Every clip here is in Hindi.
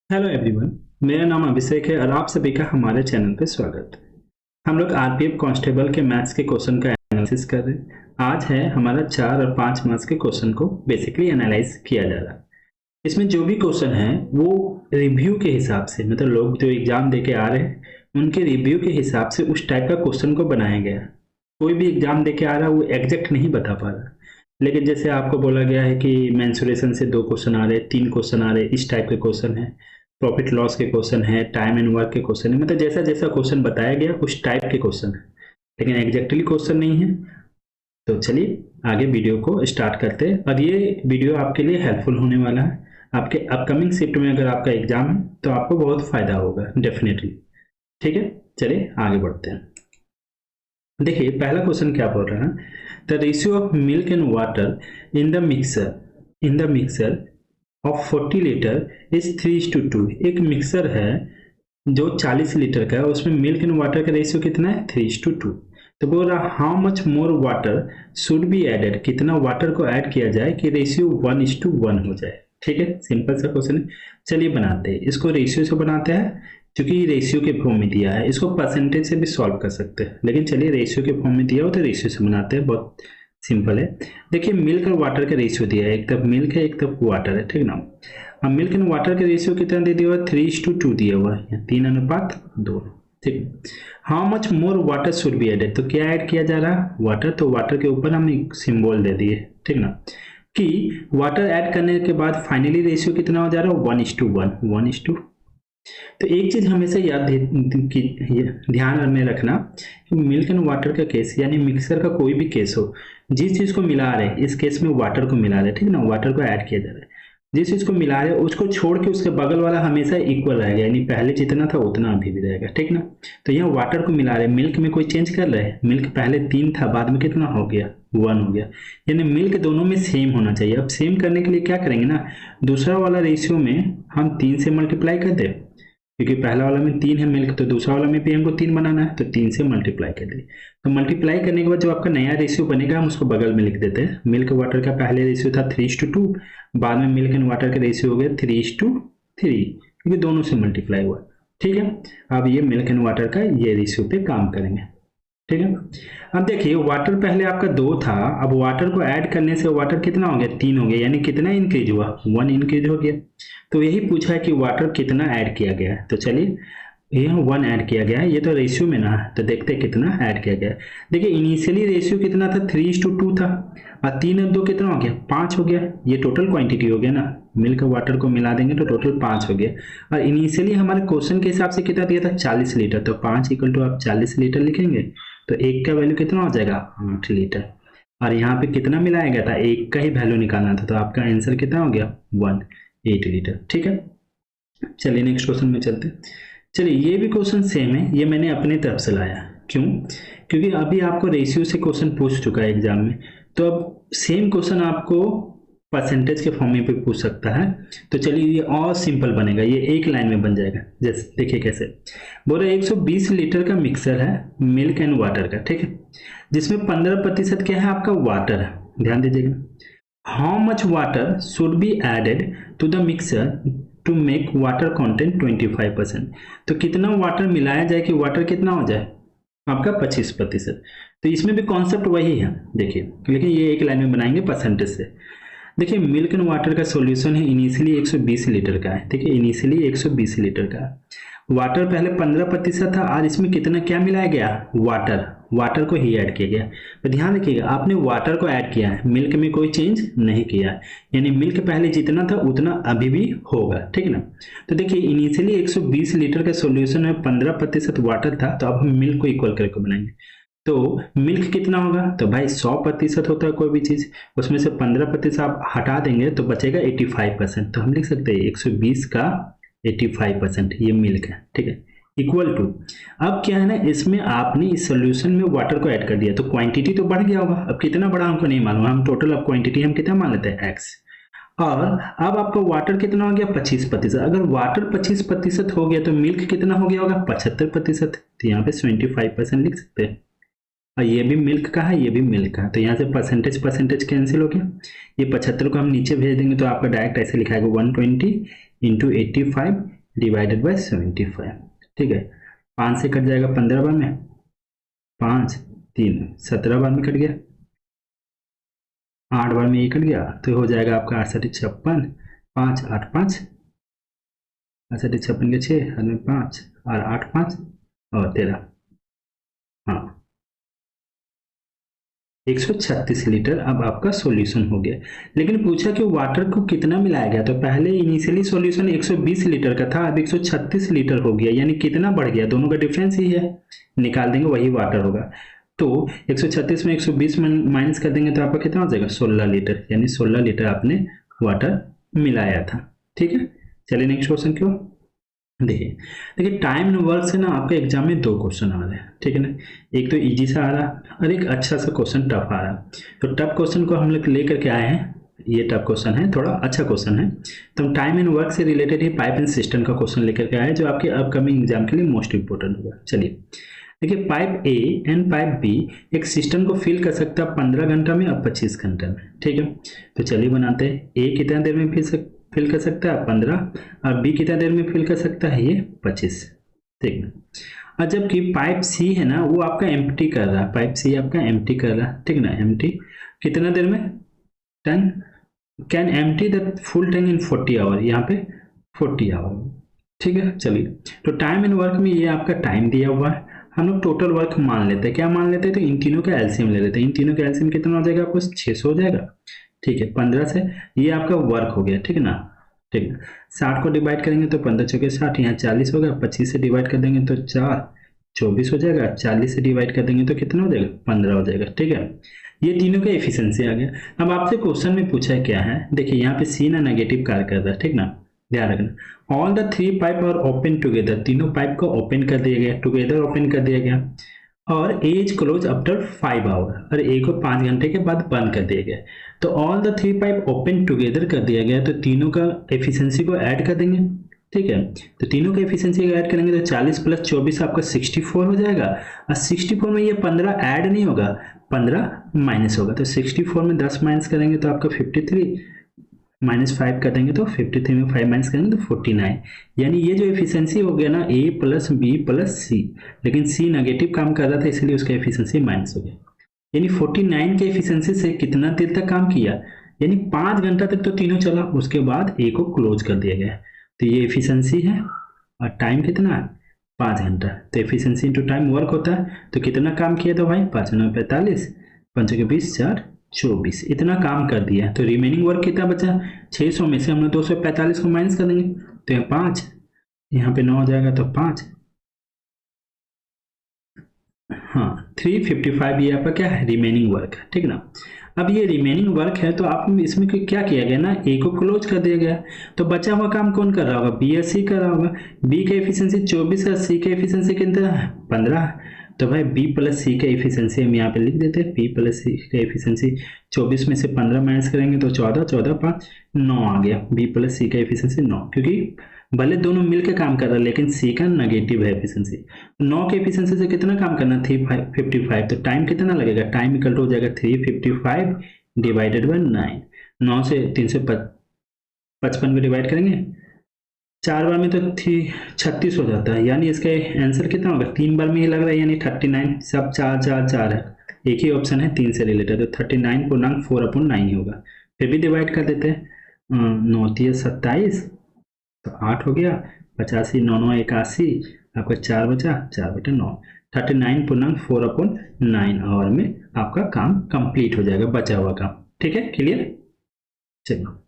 हेलो एवरीवन, मेरा नाम अभिषेक है और आप सभी का हमारे चैनल पे स्वागत है। हम लोग आरपीएफ कांस्टेबल के मैथ्स के क्वेश्चन का एनालिसिस कर रहे हैं। आज है हमारा 4 और 5 मार्क्स के क्वेश्चन को बेसिकली एनालाइज किया जा रहा है। इसमें जो भी क्वेश्चन है वो रिव्यू के हिसाब से, मतलब लोग जो एग्जाम दे के आ रहे हैं उनके रिव्यू के हिसाब से उस टाइप का क्वेश्चन को बनाया गया है। कोई भी एग्जाम दे के आ रहा है वो एग्जैक्ट नहीं बता पा रहा, लेकिन जैसे आपको बोला गया है कि मेंसुरेशन से 2 क्वेश्चन आ रहे, 3 क्वेश्चन आ रहे, इस टाइप के क्वेश्चन है, प्रॉफिट लॉस के क्वेश्चन है, टाइम एंड वर्क के क्वेश्चन है, मतलब जैसा जैसा क्वेश्चन बताया गया उस टाइप के क्वेश्चन है, लेकिन एग्जैक्टली क्वेश्चन नहीं है। तो चलिए आगे वीडियो को स्टार्ट करते हैं और ये वीडियो आपके लिए हेल्पफुल होने वाला है। आपके अपकमिंग शिफ्ट में अगर आपका एग्जाम है तो आपको बहुत फायदा होगा डेफिनेटली। ठीक है, चलिए आगे बढ़ते हैं। देखिए पहला क्वेश्चन क्या बोल रहा है, the ratio of milk and water in the mixer of 40 litre is 3:2। एक मिक्सर है जो 40 लीटर का है, उसमें मिल्क एंड वाटर का रेशियो कितना है 3:2। तो बोल रहा how much more water should be added, कितना वाटर को ऐड किया जाए कि रेशियो 1:1 हो जाए। ठीक है, सिंपल सा क्वेश्चन है। चलिए बनाते हैं इसको, रेशियो से बनाते हैं क्योंकि रेशियो के फॉर्म में दिया है। इसको परसेंटेज से भी सॉल्व कर सकते हैं, लेकिन चलिए रेशियो के फॉर्म में दिया हो तो रेशियो से बनाते हैं, बहुत सिंपल है। देखिए मिल्क और वाटर का रेशियो दिया है, एक तरफ मिल्क है एक तरफ वाटर है, ठीक ना। अब मिल्क एंड वाटर का रेशियो कितना दे दिया हुआ है 3:2 दिया हुआ है, 3:2। ठीक, how much more water should be added, तो क्या ऐड किया जा रहा है वाटर, तो वाटर के ऊपर हम एक सिंबल दे दिए, ठीक ना, कि वाटर ऐड करने के बाद फाइनली रेशियो कितना हो जा रहा है 1:1। तो एक चीज हमेशा ध्यान में रखना कि मिल्क एंड वाटर का केस यानी मिक्सर का कोई भी केस हो, जिस चीज को मिला रहे इस केस में वाटर को मिला रहे, ठीक ना, वाटर को ऐड किया जा रहा है, जिस चीज को मिला रहे उसको छोड़ के उसके बगल वाला हमेशा इक्वल रहेगा, यानी पहले जितना था उतना अभी भी रहेगा, ठीक ना। तो यहाँ वाटर को मिला रहे, मिल्क में कोई चेंज कर रहे हैं, मिल्क पहले 3 था बाद में कितना हो गया 1 हो गया, यानी मिल्क दोनों में सेम होना चाहिए। अब सेम करने के लिए क्या करेंगे ना, दूसरा वाला रेशियो में हम 3 से मल्टीप्लाई कर दें, क्योंकि पहला वाला में 3 है मिल्क, तो दूसरा वाला में भी हमको 3 बनाना है, तो 3 से मल्टीप्लाई कर दिए। तो मल्टीप्लाई करने के बाद जो आपका नया रेशियो बनेगा हम उसको बगल में लिख देते हैं। मिल्क वाटर का पहले रेशियो था 3:2, बाद में मिल्क एंड वाटर का रेशियो हो गया 3:3, क्योंकि दोनों से मल्टीप्लाई हुआ। ठीक है, अब ये मिल्क एंड वाटर का ये रेशियो पे काम करेंगे। ठीक है, अब देखिए वाटर पहले आपका 2 था, अब वाटर को ऐड करने से वाटर कितना हो गया 3 हो गया, यानी कितना इंक्रीज हुआ 1 इंक्रीज हो गया। तो यही पूछा है कि वाटर कितना ऐड किया गया है, तो चलिए यहाँ 1 ऐड किया गया है, ये तो रेशियो में ना है, तो देखते हैं कितना ऐड किया गया है। देखिए इनिशियली रेशियो कितना था 3:2 था, और 3 और 2 कितना हो गया 5 हो गया, ये टोटल क्वांटिटी हो गया ना, मिल्क वाटर को मिला देंगे तो टोटल 5 हो गया। और इनिशियली हमारे क्वेश्चन के हिसाब से कितना दिया था 40 लीटर, तो 5 इक्वल टू आप 40 लीटर लिखेंगे, तो एक का वैल्यू कितना हो जाएगा 8 लीटर। और यहाँ पे कितना मिलाया गया था, एक का ही वैल्यू निकालना था, तो आपका आंसर कितना हो गया 8 लीटर। ठीक है, चलिए नेक्स्ट क्वेश्चन में चलते हैं। चलिए ये भी क्वेश्चन सेम है, ये मैंने अपने तरफ से लाया, क्यों, क्योंकि अभी आपको रेशियो से क्वेश्चन पूछ चुका है एग्जाम में, तो अब सेम क्वेश्चन आपको परसेंटेज के फॉर्म में भी पूछ सकता है। तो चलिए ये और सिंपल बनेगा, ये एक लाइन में बन जाएगा। जैसे देखिए कैसे बोल रहे 120 लीटर का मिक्सर है मिल्क एंड वाटर का, ठीक है, जिसमें 15% क्या है आपका वाटर है, ध्यान दीजिएगा। How much water should be added to the mixer to make water content 25%, तो कितना वाटर मिलाया जाए कि वाटर कितना हो जाए आपका 25%। तो इसमें भी कॉन्सेप्ट वही है, देखिए, लेकिन ये एक लाइन में बनाएंगे परसेंटेज से। देखिए मिल्क एंड वाटर का सॉल्यूशन है, इनिशियली 120 लीटर का है, देखिए इनिशियली 120 लीटर का है, वाटर पहले 15% था, और इसमें कितना क्या मिलाया गया वाटर को ही ऐड किया गया। तो ध्यान रखिएगा आपने वाटर को ऐड किया है, मिल्क में कोई चेंज नहीं किया है, यानी मिल्क पहले जितना था उतना अभी भी होगा, ठीक ना। तो देखिए इनिशियली 120 लीटर का सॉल्यूशन में 15% वाटर था, तो अब हम मिल्क को इक्वल करके बनाएंगे। तो मिल्क कितना होगा, तो भाई 100% होता है कोई भी चीज, उसमें से 15% आप हटा देंगे तो बचेगा 85%, तो हम लिख सकते हैं 120 का 85% ये मिल्क है, ठीक है, इक्वल टू। अब क्या है ना, इसमें आपने इस सोल्यूशन में वाटर को ऐड कर दिया, तो क्वांटिटी तो बढ़ गया होगा, अब कितना बढ़ा हमको नहीं मालूम, हम टोटल अब क्वांटिटी हम कितना मान लेते हैं x, और अब आपका वाटर कितना हो गया 25%। अगर वाटर 25% हो गया तो मिल्क कितना हो गया होगा 75%, तो यहाँ पे 25% लिख सकते हैं। और ये भी मिल्क का है, ये भी मिल्क का है, तो यहाँ से परसेंटेज परसेंटेज कैंसिल हो गया। ये 75 को हम नीचे भेज देंगे तो आपका डायरेक्ट ऐसे लिखाएगा 120 इंटू 85 डिवाइडेड बाई 75। ठीक है, 5 से कट जाएगा 15 बार में, 5 3 17 बार में कट गया, 8 बार में ये कट गया, तो हो जाएगा आपका 68 56, 5 8 5, 68 56 के 6 में 5 और 8 5 और 13, हाँ 136 लीटर अब आपका सॉल्यूशन हो गया। लेकिन पूछा कि वाटर को कितना मिलाया गया, तो पहले इनिशियली सॉल्यूशन 120 लीटर का था, अब 136 लीटर हो गया, यानी कितना बढ़ गया, दोनों का डिफरेंस ही है, निकाल देंगे वही वाटर होगा। तो 136 में 120 माइनस कर देंगे तो आपका कितना हो जाएगा 16 लीटर, यानी 16 लीटर आपने वाटर मिलाया था। ठीक है, चलिए नेक्स्ट क्वेश्चन क्यों देखिए टाइम एंड वर्क से ना आपके एग्जाम में 2 क्वेश्चन आ रहे हैं। ठीक है ना, एक तो इजी सा आ रहा और एक अच्छा सा क्वेश्चन टफ आ रहा। तो टफ क्वेश्चन को हम लोग लेकर के आए हैं, ये टफ क्वेश्चन है, थोड़ा अच्छा क्वेश्चन है, तो हम टाइम एंड वर्क से related he pipe and system का क्वेश्चन लेकर के आए जो आपके अपकमिंग एग्जाम के लिए मोस्ट इंपोर्टेंट होगा। चलिए देखिए, pipe A and pipe B एक सिस्टम को फिल कर सकता है 15 घंटा में और 25 घंटा में। ठीक है, तो चलिए बनाते हैं। ए कितना देर में फिल कर सकता है 15, और बी कितना देर में फिल कर सकता है ये 25। ठीक है, और जबकि पाइप सी है ना वो आपका एम्प्टी कर रहा है, पाइप सी आपका एम्प्टी कर रहा है। ठीक ना, एम्प्टी कितना देर में 10 can empty the full tank in 40 hour, यहाँ पे 40 आवर। ठीक है, चलिए तो टाइम एंड वर्क में ये आपका टाइम दिया हुआ है, हम लोग टोटल वर्क मान लेते हैं। क्या मान लेते हैं, तो इन तीनों का एलसीएम ले लेते हैं। इन तीनों का एलसीएम कितना हो जाएगा आपको 600 हो जाएगा। ठीक है, 15 से ये आपका वर्क हो गया। ठीक है ना, ठीक है, 60 को डिवाइड करेंगे तो 15 चौके 60, यहाँ 40 होगा, 25 से डिवाइड कर देंगे तो 4 24 हो जाएगा, 40 से डिवाइड कर देंगे तो कितना हो जाएगा 15 हो जाएगा। ठीक है, ये तीनों का एफिशिएंसी आ गया। अब आपसे क्वेश्चन में पूछा है क्या है, देखिए यहाँ पे सी ना नेगेटिव कार्य कर रहा है। ठीक ना, ध्यान रखना, all the 3 pipe are open together, तीनों पाइप को ओपन कर दिया गया, टुगेदर ओपन कर दिया गया, और A is close after 5 hour, और ए को 5 घंटे के बाद बंद कर दिया गया। तो all the 3 pipe open together कर दिया गया, तो तीनों का एफिशिएंसी को ऐड कर देंगे। ठीक है, तो तीनों का एफिशिएंसी को ऐड करेंगे तो 40 प्लस 24 आपका 64 हो जाएगा, और 64 में ये 15 ऐड नहीं होगा, 15 माइनस होगा, तो 64 में 10 माइनस करेंगे तो आपका 53, माइनस 5 कर देंगे तो 53 में 5 माइनस करेंगे तो 49, यानी ये जो एफिशिएंसी हो गया ना ए प्लस बी प्लस सी, लेकिन सी नेगेटिव काम कर रहा था इसलिए उसका एफिशिएंसी माइनस हो गया, यानी 49 के एफिशिएंसी से कितना देर तक काम किया, यानी 5 घंटा तक तो तीनों चला, उसके बाद ए को क्लोज कर दिया गया। तो ये एफिशिएंसी है, और टाइम कितना है 5 घंटा, तो एफिशिएंसी इंटू टाइम वर्क होता है, तो कितना काम किया था भाई 5 9 45, 5 के 20 4 24, इतना काम कर दिया। तो रिमेनिंग वर्क कितना बचा, 600 में से हमने 245 को माइनस कर देंगे तो यहाँ 5, यहाँ पे 9 हो जाएगा तो 5, हाँ 355, ये आपका क्या है रिमेनिंग वर्क है। ठीक ना, अब ये रिमेनिंग वर्क है तो आप इसमें क्या किया गया ना, ए को क्लोज कर दिया गया, तो बचा हुआ काम कौन कर रहा होगा, बी या सी कर रहा होगा। बी का एफिशिएंसी 24 है, सी का एफिशिएंसी कितना है 15, तो भाई बी प्लस सी का एफिशिएंसी हम यहाँ पे लिख देते हैं, बी प्लस सी का एफिशिएंसी 24 में से 15 माइनस करेंगे तो 14, 14 5 9 आ गया, बी प्लस सी का एफिशिएंसी 9, क्योंकि भले दोनों मिलकर काम कर रहा है लेकिन सी का नेगेटिव है एफिशिएंसी। 9 के एफिशिएंसी से कितना काम करना 355, तो टाइम कितना लगेगा, टाइम इक्वल टू हो जाएगा 355 डिवाइडेड बाय 9, 9 से 355 को डिवाइड करेंगे 4 बार में तो 36 हो जाता है, यानी इसका आंसर कितना होगा 3 बार में ही लग रहा है, यानी 39, सब 4 4 4 है, एक ही ऑप्शन है 3 से रिलेटेड, तो 39 पूर्णांक 4/9 ही होगा। फिर भी डिवाइड कर देते हैं, 9 3 27 तो 8 हो गया, 85 9 9 81, आपका 4 बचा 4/9, 39 पूर्णांक 4/9 आवर में आपका काम कंप्लीट हो जाएगा, बचा हुआ काम। ठीक है, क्लियर। चलो,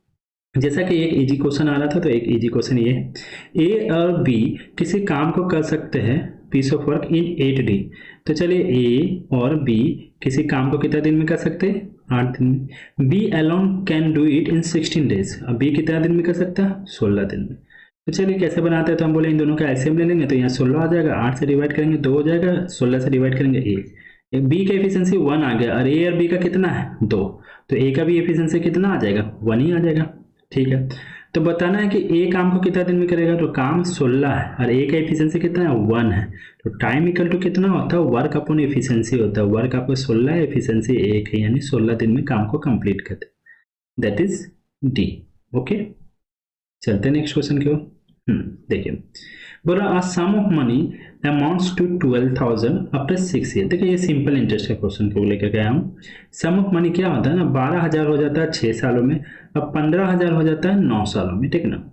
जैसा कि एक इजी क्वेश्चन आ रहा था तो एक इजी क्वेश्चन ये है, ए और बी किसी काम को कर सकते हैं piece of work in 8 day, तो चलिए ए और बी किसी काम को कितना दिन में कर सकते हैं 8 दिन में, B alone can do it in 16 days, अब बी कितना दिन में कर सकता है 16 दिन में। तो चलिए कैसे बनाते हैं, तो हम बोले इन दोनों का एलसीएम ले लेंगे, तो यहाँ 16 आ जाएगा, 8 से डिवाइड करेंगे 2 हो जाएगा, 16 से डिवाइड करेंगे 1, बी का एफिशिएंसी 1 आ गया, और ए और बी का कितना है 2, तो ए का भी एफिशिएंसी कितना आ जाएगा 1 ही आ जाएगा। ठीक है, तो बताना है कि ए काम को कितना दिन में करेगा, तो काम 16 है और ए का एफिशिएंसी कितना है 1 है, तो टाइम इक्वल टू कितना होता है वर्क अपॉन एफिशिएंसी होता है, वर्क आपका 16 है, एफिशिएंसी 1 है, यानी 16 दिन में काम को कंप्लीट करते, दैट इज डी। ओके, चलते हैं नेक्स्ट क्वेश्चन की ओर। देखिए बोला a sum of money amounts to 12,000 after 6 year. देखिए ये सिंपल इंटरेस्ट का क्वेश्चन को लेकर गया हूँ। सम ऑफ मनी क्या होता है ना, 12,000 हो जाता है 6 सालों में, अब 15,000 हो जाता है 9 सालों में, ठीक है ना।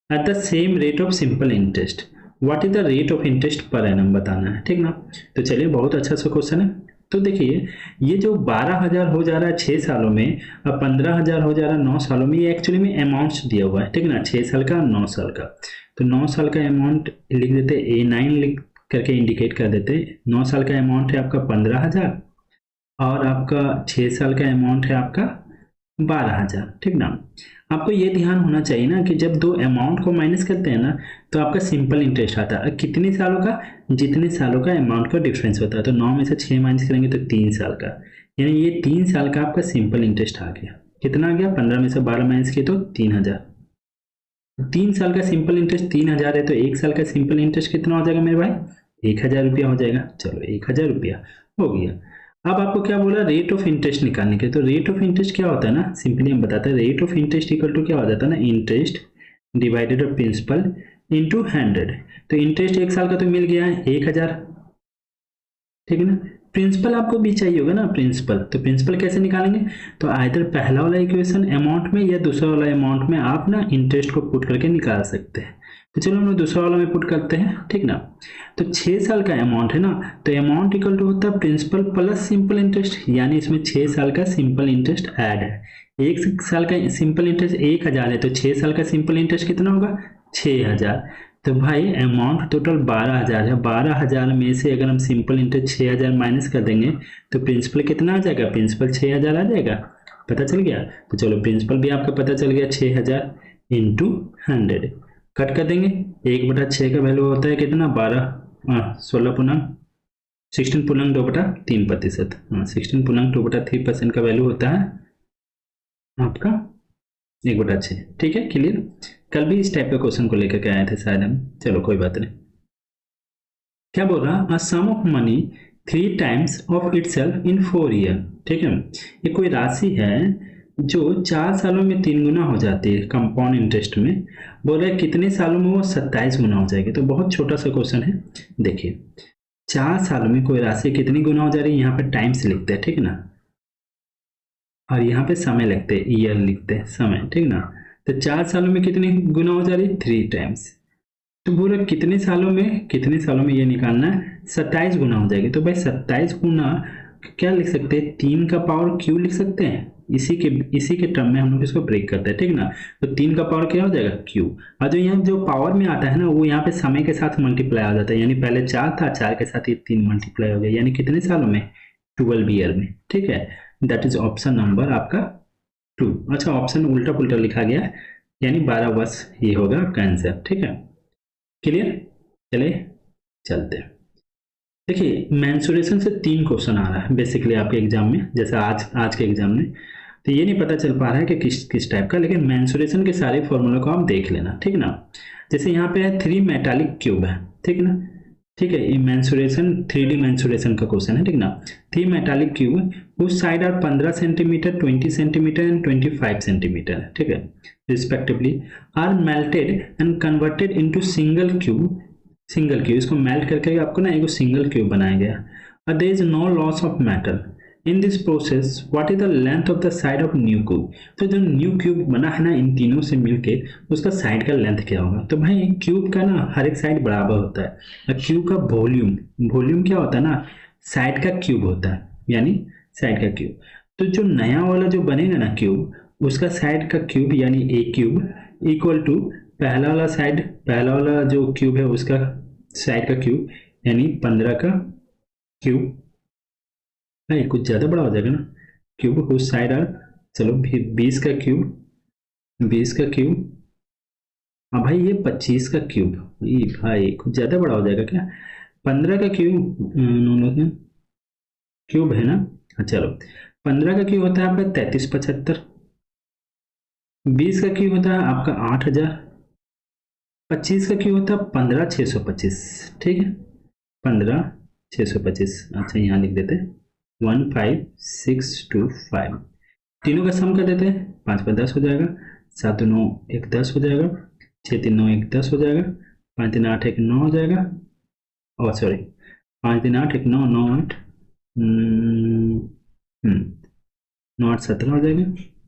At the same rate of simple interest, what is the rate of interest per annum बताना है, ठीक ना। तो चलिए बहुत अच्छा सा क्वेश्चन है। तो देखिए ये जो 12,000 हो जा रहा है 6 सालों में और 15,000 हो जा रहा है 9 सालों में, ये एक्चुअली में अमाउंट्स दिया हुआ है, ठीक है ना, 6 साल का 9 साल का। तो 9 साल का अमाउंट लिख देते, A9 लिख करके इंडिकेट कर देते। 9 साल का अमाउंट है आपका 15,000 और आपका 6 साल का अमाउंट है आपका 12,000, ठीक ना। आपको ये ध्यान होना चाहिए ना कि जब दो अमाउंट को माइनस करते हैं ना तो आपका सिंपल इंटरेस्ट आता है कितने सालों का, जितने सालों का अमाउंट का डिफरेंस होता है। तो 9 में से 6 माइनस करेंगे तो 3 साल का, यानी ये 3 साल का आपका सिंपल इंटरेस्ट आ गया। कितना आ गया, 15 में से 12 माइनस किए तो 3,000। 3 साल का सिंपल इंटरेस्ट 3,000 है, तो 1 साल का सिंपल इंटरेस्ट कितना हो जाएगा मेरे भाई, 1,000 रुपया हो जाएगा। चलो 1,000 रुपया हो गया। अब आपको क्या बोला, रेट ऑफ इंटरेस्ट निकालने के। तो रेट ऑफ इंटरेस्ट क्या होता है ना, सिंपली हम बताते हैं, rate of interest equal to क्या हो जाता है ना, interest divided of principal into 100। तो इंटरेस्ट 1 साल का तो मिल गया है 1,000, ठीक है ना। प्रिंसिपल आपको भी चाहिए होगा ना, प्रिंसिपल। तो प्रिंसिपल कैसे निकालेंगे, तो आइदर पहला वाला इक्वेशन अमाउंट में या दूसरा वाला अमाउंट में आप ना इंटरेस्ट को पुट करके निकाल सकते हैं। तो चलो हम लोग दूसरा वाला में पुट करते हैं, ठीक ना। तो 6 साल का अमाउंट है ना, तो अमाउंट इक्वल टू होता है प्रिंसिपल प्लस सिंपल इंटरेस्ट, यानी इसमें 6 साल का सिंपल इंटरेस्ट ऐड है। 1 साल का सिंपल इंटरेस्ट 1,000 है, तो 6 साल का सिंपल इंटरेस्ट कितना होगा 6,000। तो भाई अमाउंट टोटल 12,000 है, 12,000 में से अगर हम सिंपल इंटरेस्ट 6,000 माइनस कर देंगे तो प्रिंसिपल कितना आ जाएगा, प्रिंसिपल 6,000 आ जाएगा। पता चल गया। तो चलो प्रिंसिपल भी आपका पता चल गया, 6,000 इंटू 100 कट कर देंगे। 1/6 का वैल्यू होता है कितना 16.2/3%। 16.2/3% का वैल्यू होता है आपका 1/6। ठीक है, क्लियर। कल भी इस टाइप का क्वेश्चन को लेकर के आए थे शायद हम, चलो कोई बात नहीं। क्या बोल रहा, a sum of money 3 times of itself in 4 year. ठीक है, ये कोई राशि है जो 4 सालों में 3 गुना हो जाती है कंपाउंड इंटरेस्ट में। बोल रहे कितने सालों में वो 27 गुना हो जाएगी। तो बहुत छोटा सा क्वेश्चन है। देखिए 4 सालों में कोई राशि कितनी गुना हो जा रही है, यहाँ पे टाइम्स लिखते हैं, ठीक है ना, और यहाँ पे समय लिखते हैं, ईयर लिखते हैं, समय, ठीक ना। तो 4 सालों में कितनी गुना हो जा रही है 3 टाइम्स। तो बोला कितने सालों में ये निकालना है 27 गुना हो जाएगी। तो भाई 27 गुना क्या लिख सकते हैं, 3 का पावर क्यू लिख सकते हैं। इसी के टर्म में हम लोग इसको ब्रेक करते हैं, ठीक ना। तो 3 का पावर क्या हो जाएगा क्यू, और जो यहाँ जो पावर में आता है ना वो यहाँ पे समय के साथ मल्टीप्लाई हो जाता है। यानी पहले 4 था, 4 के साथ ये 3 मल्टीप्लाई हो गया, यानी कितने सालों में 12 ईयर में। ठीक है, दैट इज ऑप्शन नंबर आपका 2। अच्छा, ऑप्शन उल्टा पुल्टा लिखा गया है, यानी 12 वर्ष ये होगा आपका आंसर। ठीक है, क्लियर। चले चलते हैं। देखिए मेंसुरेशन से 3 क्वेश्चन आ रहा है बेसिकली आपके एग्जाम में, जैसे आज के एग्जाम में। तो ये नहीं पता चल पा रहा है कि किस टाइप का, लेकिन मेंसुरेशन के सारे फॉर्मूला को आप देख लेना, ठीक ना। जैसे यहाँ पे है 3 मेटालिक क्यूब है, ठीक ना। ठीक है, ये मेंसुरेशन 3D मेंसुरेशन का क्वेश्चन है, ठीक ना। 3 मेटालिक क्यूब उस side are 15 centimetre, 20 centimetre and 25 centimetre, ठीक है, respectively are melted and converted into single cube. इसको मेल्ट करके आपको ना एक सिंगल क्यूब बनाया गया। There is no loss of metal in this process, what is the length of the side of new cube. तो जो न्यू क्यूब बना है ना इन तीनों से मिलके, उसका साइड का लेंथ क्या होगा। तो भाई क्यूब का ना हर एक साइड बराबर होता है, और क्यूब का वॉल्यूम क्या होता है ना, साइड का क्यूब होता है, यानी साइड का क्यूब। तो जो नया वाला जो बनेगा ना क्यूब, उसका साइड का क्यूब यानी ए क्यूब इक्वल टू पहला वाला जो क्यूब है उसका साइड का क्यूब, यानी 15 का क्यूब। नहीं कुछ ज़्यादा बड़ा हो जाएगा ना, क्यूब उस साइड आर, चलो 20 का क्यूब। हाँ भाई ये 25 का क्यूब, भाई कुछ ज़्यादा बड़ा हो जाएगा क्या, 15 का क्यूब, है ना। चलो 15 का क्यूब होता है आपका 3375, 20 का क्यों होता है आपका 8000, 25 का क्यों होता है 15625, ठीक है 15625। अच्छा यहाँ लिख देते 15625, तीनों का सम कर देते हैं, 5 पर 10 हो जाएगा, 7 9 1 10 हो जाएगा, 6 3 9 1 10 हो जाएगा, 5 3 8 1 9 हो जाएगा, और सॉरी 5 3 8 1 9 9 8 9 8 17 हो जाएगा,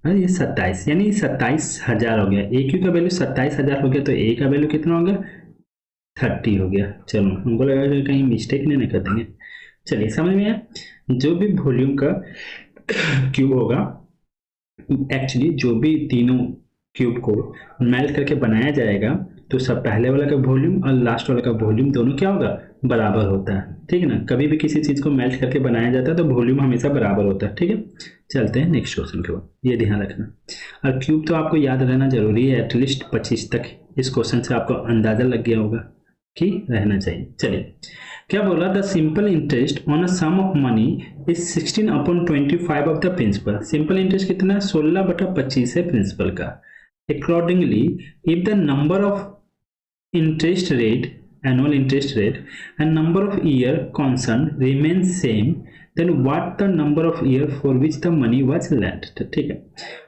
अरे ये 27, यानी 27,000 हो गया। ए क्यू का वैल्यू 27,000 हो गया, तो ए का वैल्यू कितना हो गया 30 हो गया। चलो हमको लगा कि कहीं मिस्टेक नहीं कर देंगे। चलिए समझ में आया, जो भी वॉल्यूम का क्यूब होगा, एक्चुअली जो भी तीनों क्यूब को मेल्ट करके बनाया जाएगा, तो सब पहले वाला का वॉल्यूम और लास्ट वाला का वॉल्यूम दोनों क्या होगा, बराबर होता है, ठीक है ना। कभी भी किसी चीज को मेल्ट करके बनाया जाता है तो वॉल्यूम हमेशा बराबर होता है, ठीक है। चलते हैं नेक्स्ट क्वेश्चन के बाद, ये ध्यान रखना। और क्यूब तो आपको याद रहना जरूरी है, एटलीस्ट 25 तक। इस क्वेश्चन से आपको अंदाजा लग गया होगा कि रहना चाहिए। चलिए क्या बोला, the simple interest on a sum of money is 16/25 of the principal. Simple interest कितना है, 16/25 है प्रिंसिपल का। Accordingly if the number of interest rate, annual interest rate and number of year constant remains same, then what the number of year for which the money was lent। तो ठीक है,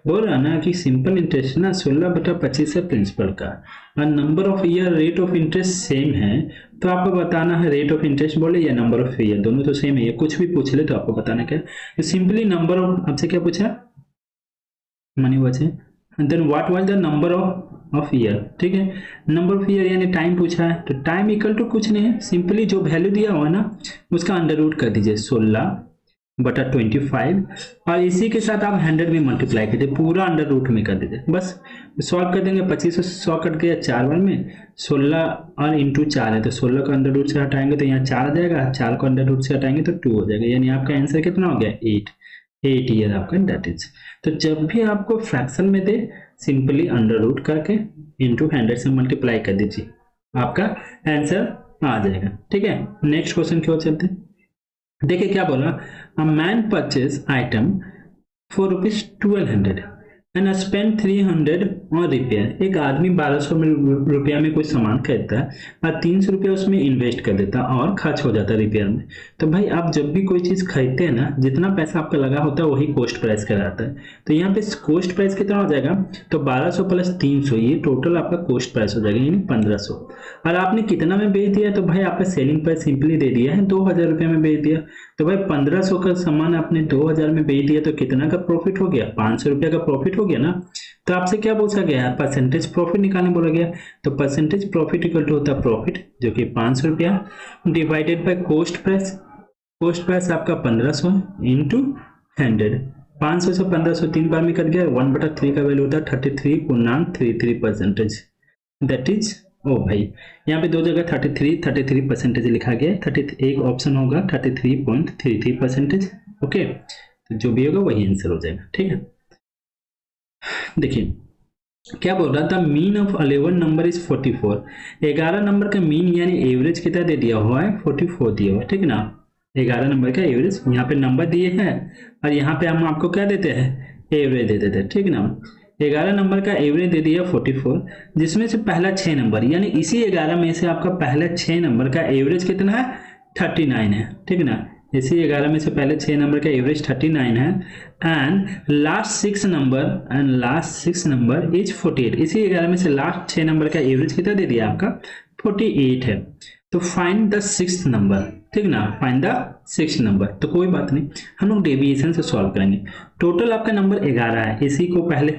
बोल रहा ना कि सिंपल इंटरेस्ट ना 16/25 है प्रिंसिपल का, और number of year rate of interest same है, तो आपको बताना है रेट ऑफ इंटरेस्ट बोले या नंबर ऑफ ईयर, दोनों तो सेम है, कुछ भी पूछ ले तो आपको बताना क्या। तो सिंपली नंबर ऑफ, आपसे क्या पूछा, मनी वॉच है, then what was the number of year, ठीक है। नंबर ऑफ ईयर यानी टाइम पूछा है, तो टाइम इक्वल टू कुछ नहीं है, सिंपली जो वैल्यू दिया हुआ है ना उसका अंडर रूट कर दीजिए 16/25, और इसी के साथ आप 100 में मल्टीप्लाई कीजिए, पूरा अंडर रूट में कर दीजिए, बस सॉल्व कर देंगे। 25 से 100 कट गया 4 बार में, 16 और इंटू 4 है, तो 16 को अंडर रूट से हटाएंगे तो यहाँ 4 आ जाएगा, 4 को अंडर रूट से हटाएंगे तो 2 हो जाएगा, यानी आपका आंसर कितना हो गया 8 ईयर आपका डेट इज। तो जब भी आपको फ्रैक्शन में दे, सिंपली अंडर रूट करके इंटू 100 से मल्टीप्लाई कर दीजिए, आपका आंसर आ जाएगा, ठीक है। नेक्स्ट क्वेश्चन की ओर चलते हैं। देखिए क्या बोला, a man purchase item for ₹1200 and spend 300 on repair. एक आदमी 1200 रुपया में कोई सामान खरीदता है और 300 रुपया उसमें इन्वेस्ट कर देता है और खर्च हो जाता है रिपेयर में। तो भाई आप जब भी कोई चीज खरीदते हैं ना, जितना पैसा आपका लगा होता है वही कॉस्ट प्राइस कहलाता है। तो यहाँ पे कॉस्ट प्राइस कितना हो जाएगा, तो 1200 प्लस 300, ये टोटल आपका कॉस्ट प्राइस हो जाएगा, यानी 1500। और आपने कितना में बेच दिया, तो भाई आपका सेलिंग प्राइस सिंपली दे दिया है 2000 रुपये में बेच दिया। तो भाई 1500 का सामान आपने 2000 में बेच दिया, तो कितना का प्रॉफिट हो गया, 500 रुपया का प्रॉफिट हो गया ना। तो आपसे क्या पूछा गया है, परसेंटेज प्रॉफिट निकालने बोला गया। तो परसेंटेज प्रॉफिट इक्वल टू होता है प्रॉफिट, जो कि 500 रुपया divided by cost price. Cost price आपका 1500 इंटू 100, 500 से 1500 3 बार में कट गया, 1/3 का वैल्यू होता है 33.33%। दैट इज, ओ भाई यहाँ पे दो जगह 33% लिखा गया है, 30 एक ऑप्शन होगा 33.33%। ओके, तो जो भी होगा वही आंसर हो जाएगा, ठीक है। देखिए क्या बोल रहा था, mean of 11 number is 44। 11 number का मीन यानी एवरेज कितना दे दिया हुआ है, 44 दिया हुआ है, ठीक है ना। 11 नंबर का एवरेज, यहाँ पे नंबर दिए हैं और यहाँ पे हम आपको क्या देते हैं, एवरेज दे देते हैं, ठीक है ना। 11 नंबर का एवरेज दे दिया 44, जिसमें से पहला 6 नंबर, यानी इसी 11 में से आपका पहला 6 नंबर का एवरेज कितना है, 39 है, ठीक है ना। इसी 11 में से पहले 6 नंबर का एवरेज 39 है, एंड लास्ट 6 नंबर इज 48। इसी 11 में से लास्ट 6 नंबर का एवरेज कितना दे दिया आपका, 48 है। तो फाइंड द 6th नंबर, ठीक ना, फाइंड द 6th नंबर। तो कोई बात नहीं, हम लोग डेविएशन से सॉल्व करेंगे। टोटल आपका नंबर 11 है, इसी को पहला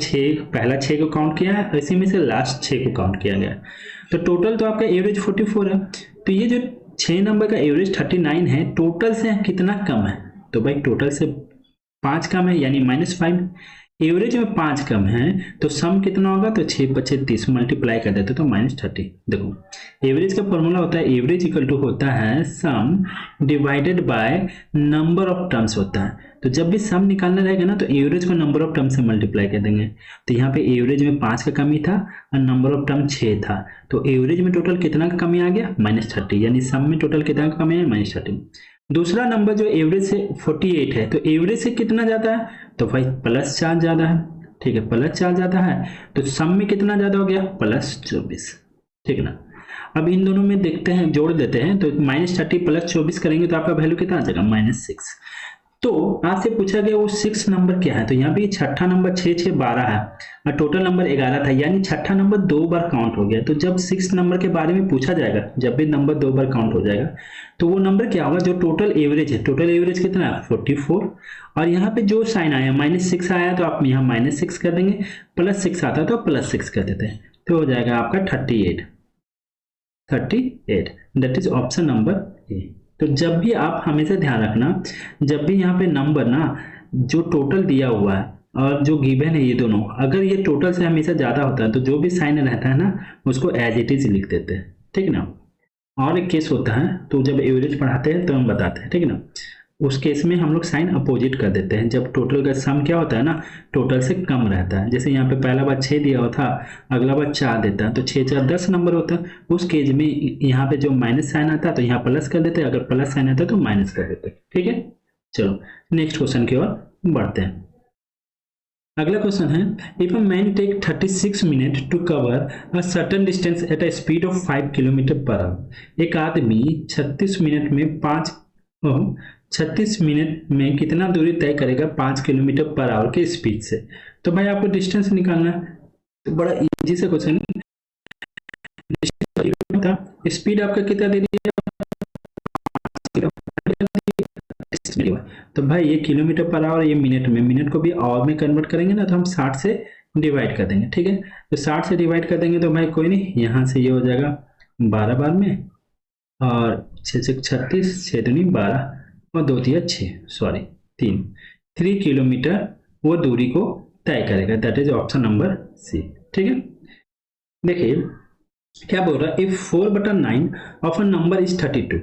6 को काउंट किया है, इसी में से लास्ट 6 को काउंट किया गया। तो टोटल तो आपका एवरेज 44 है, तो ये जो 6 नंबर का एवरेज 39 है, टोटल से कितना कम है, तो भाई टोटल से 5 कम है, यानी -5। एवरेज में 5 कम है तो सम कितना होगा, तो 6 × 30 मल्टीप्लाई कर देते तो -30। देखो एवरेज का फॉर्मूला होता है, एवरेज इक्वल टू होता है सम divided by number of terms होता है। तो जब भी सम निकालना रहेगा ना, तो एवरेज को नंबर ऑफ टर्म से मल्टीप्लाई कर देंगे। तो यहाँ पे एवरेज में 5 का कमी था और नंबर ऑफ टर्म 6 था, तो एवरेज में टोटल कितना का कमी आ गया, -30, यानी सम में टोटल कितना का कमी है, -30। दूसरा नंबर जो एवरेज से 48 है, तो एवरेज से कितना ज्यादा है, तो भाई +4 ज्यादा है, ठीक है, +4 ज़्यादा है तो सम में कितना ज़्यादा हो गया, +24, ठीक है ना। अब इन दोनों में देखते हैं, जोड़ देते हैं, तो -30 +24 करेंगे तो आपका वैल्यू कितना आ जाएगा, -6। तो आपसे पूछा गया वो 6 नंबर क्या है, तो यहाँ पे छठा नंबर 6 6 12 है और टोटल नंबर 11 था, यानी छठा नंबर 2 बार काउंट हो गया। तो जब 6 नंबर के बारे में पूछा जाएगा, जब भी नंबर 2 बार काउंट हो जाएगा तो वो नंबर क्या होगा, जो टोटल एवरेज है, टोटल एवरेज कितना है 44, और यहाँ पे जो साइन आया -6 आया तो आप यहाँ -6 कर देंगे, +6 आता तो +6 कर देते हैं, तो हो जाएगा आपका 38, दैट इज ऑप्शन नंबर ए। तो जब भी आप हमेशा ध्यान रखना, जब भी यहाँ पे नंबर ना जो टोटल दिया हुआ है और जो गिवन है ये दोनों, अगर ये टोटल से हमेशा ज़्यादा होता है तो जो भी साइन रहता है ना उसको एज इट इज लिख देते हैं, ठीक है ना। और एक केस होता है, तो जब एवरेज पढ़ाते हैं तो हम बताते हैं, ठीक है ना, उस केस में हम लोग साइन अपोजिट कर देते हैं, जब टोटल का सम क्या होता है ना टोटल से कम रहता है। जैसे यहाँ पे पहला बार 6 दिया हुआ था, अगला बार 4 देता है, तो 6 4 10 नंबर होता है। उस केस में यहाँ पे जो माइनस साइन आता है तो यहाँ प्लस कर देते हैं, अगर प्लस साइन आता है तो माइनस कर देते हैं, ठीक है। चलो नेक्स्ट क्वेश्चन की ओर बढ़ते हैं। अगला क्वेश्चन है, if a man take 36 minute to cover a certain distance at a speed of 5 kilometre per hour. एक आदमी 36 मिनट में कितना दूरी तय करेगा 5 किलोमीटर पर आवर के स्पीड से। तो भाई आपको डिस्टेंस निकालना है, तो बड़ा इजी से क्वेश्चन था। स्पीड आपका कितना दे दिया, तो भाई ये किलोमीटर पर आवर, ये मिनट में, मिनट को भी आवर में कन्वर्ट करेंगे ना तो हम 60 से डिवाइड कर देंगे, ठीक है। तो 60 से डिवाइड कर देंगे तो भाई कोई नहीं, यहाँ से ये हो जाएगा 12 बार में, और 6 से 36, 6 दूनी 12 और 2 दिया 6, सॉरी 3 किलोमीटर वो दूरी को तय करेगा, that is option number C, ठीक है। देखिए क्या बोल रहा है, if 4/9 of a number is 32,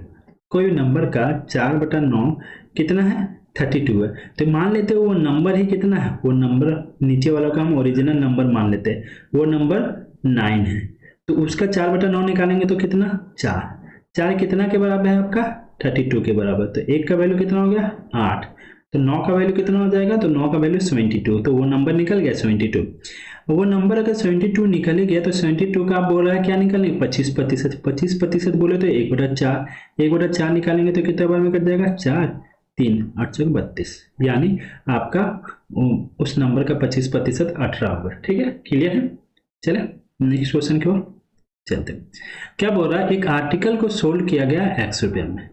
कोई नंबर का 4/9 कितना है 32 है, तो मान लेते हैं वो नंबर ही कितना है, वो नंबर नीचे वाला का हम ओरिजिनल नंबर मान लेते हैं, वो नंबर 9 है, तो उसका 4/9 निकालेंगे तो कितना 4 कितना के बराबर है आपका 32 के बराबर, तो 1 का वैल्यू कितना हो गया 8, तो 9 का वैल्यू कितना हो जाएगा, तो 9 का वैल्यू 72, तो वो नंबर निकल गया 72। वो नंबर अगर 72 निकल गया तो 72 का आप बोल रहा है क्या निकलने 25%, 25% बोले तो 1/4 निकालेंगे तो कितने बार में कट जाएगा 4 3 8 चौक 32, यानी आपका उस नंबर का 25% 18 होगा, ठीक है, क्लियर है। चले नेक्स्ट क्वेश्चन की ओर चलते हैं। क्या बोल रहा है, एक आर्टिकल को सोल्ड किया गया X रुपये में,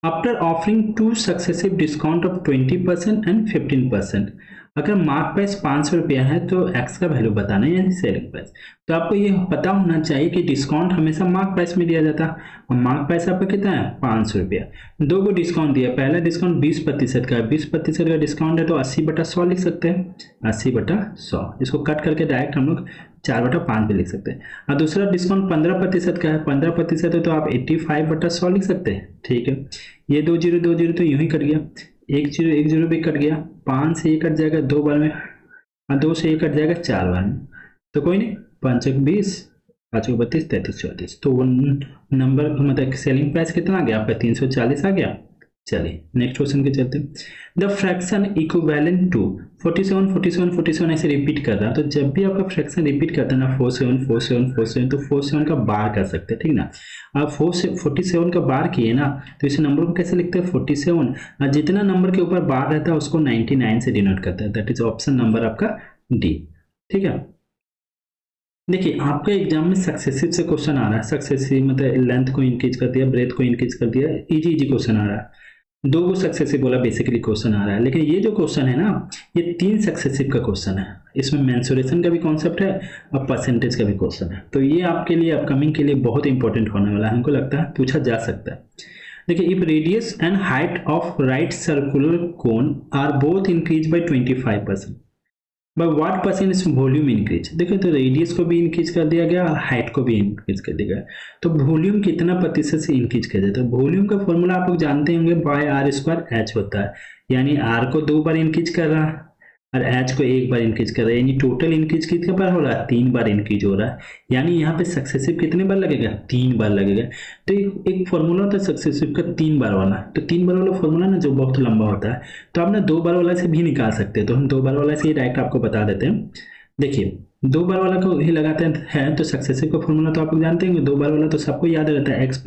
after offering 2 successive discount of 20% and 15%। अगर मार्क प्राइस 500 रुपया है तो x का वैल्यू बताना है, यानी सेलिंग प्राइस। तो आपको ये पता होना चाहिए कि डिस्काउंट हमेशा मार्क प्राइस में दिया जाता है, और मार्क प्राइस आपका कितना है 500 रुपया। 2 को डिस्काउंट दिया, पहला डिस्काउंट 20% का है, 20% का डिस्काउंट है तो 80/100 लिख सकते हैं, 80/100, इसको कट करके डायरेक्ट हम लोग 4/5 भी लिख सकते हैं। और दूसरा डिस्काउंट 15% का है, 15% है तो आप 85/100 लिख सकते हैं, ठीक है। ये 2 0 2 0 तो यूं ही कट गया, 1 0 1 0 भी कट गया, 5 से ये कट जाएगा 2 बार में, और 2 से ये कट जाएगा 4 बार में, तो कोई नहीं, 5 20 5 32 33 34, तो वो नंबर मतलब सेलिंग प्राइस कितना आ गया आपका 340 आ गया। चलिए नेक्स्ट क्वेश्चन के चलते हैं। द फ्रैक्शन इक्विवेलेंट टू 47 47 47 ऐसे रिपीट कर रहा है, तो जब भी आपका फ्रैक्शन रिपीट करता है ना 47 47 47, तो 47 का बार कर सकते हैं, ठीक ना। आप 47 का बार किए ना तो इस नंबर को कैसे लिखते हैं 47, और जितना नंबर के ऊपर बार रहता है उसको 99 से डिनोट करता है, दैट इज ऑप्शन नंबर आपका डी, ठीक है। देखिए आपका एग्जाम में सक्सेसिव से क्वेश्चन आ रहा है, सक्सेसिव मतलब लेंथ को इंक्रीज कर दिया, ब्रेथ को इंक्रीज कर दिया, इजी क्वेश्चन आ रहा है। 2 को सक्सेसिव बोला बेसिकली क्वेश्चन आ रहा है, लेकिन ये जो क्वेश्चन है ना ये 3 सक्सेसिव का क्वेश्चन है, इसमें मेंसुरेशन का भी कॉन्सेप्ट है और परसेंटेज का भी क्वेश्चन है, तो ये आपके लिए अपकमिंग के लिए बहुत इंपॉर्टेंट होने वाला है, हमको लगता है पूछा जा सकता है। देखिए if radius and height of right circular cone are both increase by 25%, by what percent is volume increase. देखिए तो रेडियस को भी इंक्रीज कर दिया गया और हाइट को भी इंक्रीज कर दिया गया, तो वॉल्यूम कितना प्रतिशत से इंक्रीज कर दिया, तो वॉल्यूम का फॉर्मूला आप लोग जानते होंगे, बाय r² h होता है, यानी r को 2 बार इंक्रीज कर रहा है और एच को एक बार इंक्रीज कर रहे हैं, यानी टोटल इंक्रीज कितने बार हो रहा है, 3 बार इंक्रीज हो रहा है। यानी यहाँ पे सक्सेसिव कितने बार लगेगा, 3 बार लगेगा। तो एक फॉर्मूला होता है सक्सेसिव का 3 बार वाला, तो 3 बार वाला फॉर्मूला ना जो बहुत लंबा होता है, तो आप ना 2 बार वाला से भी निकाल सकते हैं। तो हम 2 बार वाला से ही डायरेक्ट आपको बता देते हैं। देखिए 2 बार वाला को ही लगाते हैं, तो सक्सेसिव का फॉर्मूला तो आप लोग जानते हैं, 2 बार वाला तो सबको याद रहता है, X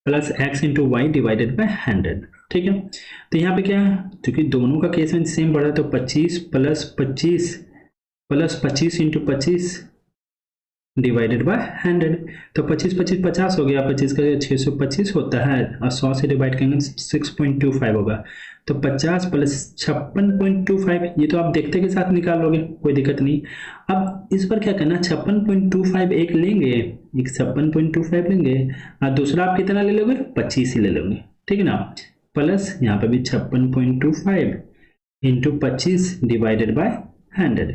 plus X into Y divided by 100। ठीक है, तो यहाँ पे क्या है, क्योंकि दोनों का केस में सेम पड़ा है, तो 25 प्लस 25 इंटू 25 डिवाइडेड बाय 100। तो 25 25 50 हो गया, 25 का 625 होता है, और 100 से डिवाइड करेंगे 6.25 होगा। तो 50 प्लस 56.25, ये तो आप देखते के साथ निकाल लोगे, कोई दिक्कत नहीं। अब इस पर क्या करना, 56.25 एक लेंगे, एक 56.25 लेंगे, और दूसरा आप कितना ले लोगे, 25 ही ले लोगे, ठीक है ना। प्लस यहाँ पे भी 56.25 इंटू 25 डिवाइडेड बाय 100।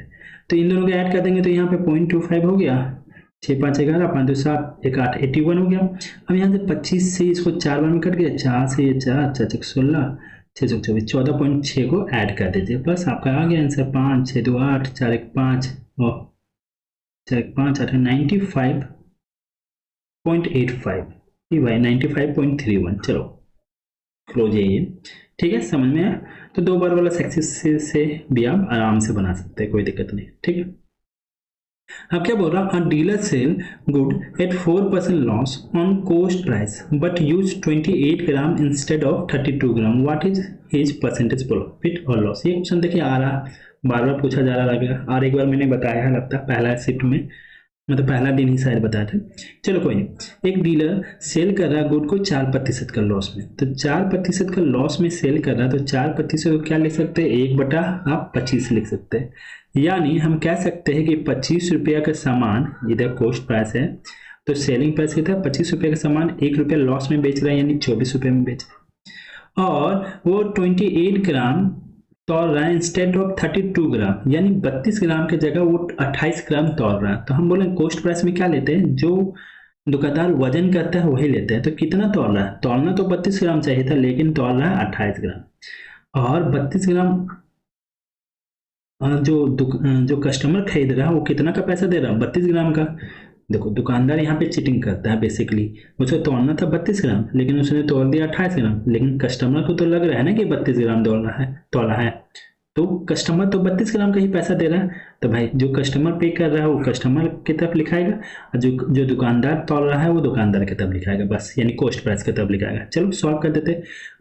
तो इन दोनों को ऐड कर देंगे, तो यहाँ पे 0.25 हो गया, 6 5 11 5 2 7 1 8 81 हो गया। अब यहाँ से 25 से इसको 4 बार में कट गया, 4 से ये 4 4 6 16 6 24 14.6 को ऐड कर दीजिए, बस आपका आ गया आंसर 5 6 2 8 4 1 5 और 4 1 5 8 95.85 ये भाई 95.31। चलो क्लोज है ये, ठीक है, समझ में आया। तो 2 बार वाला सक्सेस से भी आप आराम से बना सकते हैं, कोई दिक्कत नहीं, ठीक है। अब क्या बोल रहा, dealer sell good at 4% loss on cost price but use 28 gram instead of 32 gram, what is his percentage profit और लॉस। ये क्वेश्चन देखिए आ रहा, बार बार पूछा जा रहा लगेगा, और एक बार मैंने बताया है लगता है पहला शिफ्ट में, मतलब पहला दिन ही शायद बताया था। चलो कोई नहीं, एक डीलर सेल कर रहा है गुड को 4% का लॉस में, तो 4% का लॉस में सेल कर रहा है, तो 4% को क्या लिख सकते हैं, 1 बटा आप 25 लिख सकते हैं। यानी हम कह सकते हैं कि 25 रुपया का सामान, इधर कॉस्ट प्राइस है, तो सेलिंग प्राइस कितना, 25 रुपये का सामान 1 रुपया लॉस में बेच रहा है, यानी 24 रुपये में बेच रहा है, और वो 28 ग्राम तौल रहा है इंस्टेड ऑफ 32 ग्राम, यानी 32 ग्राम की जगह वो 28 ग्राम तौल रहा है। तो हम बोले कॉस्ट प्राइस में क्या लेते हैं, जो दुकानदार वजन करता है वही लेते हैं। तो कितना तौल रहा है, तौलना तो 32 ग्राम चाहिए था, लेकिन तौल रहा है 28 ग्राम, और 32 ग्राम जो कस्टमर खरीद रहा है वो कितना का पैसा दे रहा है, 32 ग्राम का। देखो दुकानदार यहाँ पे चीटिंग करता है बेसिकली, उसे तोड़ना था 32 ग्राम लेकिन उसने तोड़ दिया 28 ग्राम, लेकिन कस्टमर को तो लग रहा है ना कि 32 ग्राम तोड़ा है, तो कस्टमर तो 32 ग्राम का ही पैसा दे रहा है। तो भाई जो कस्टमर पे कर रहा है वो कस्टमर की तरफ लिखाएगा, और जो दुकानदार तोड़ रहा है वो दुकानदार की तरफ लिखाएगा, बस यानी कॉस्ट प्राइस की तरफ लिखाएगा। चलो सॉल्व कर देते,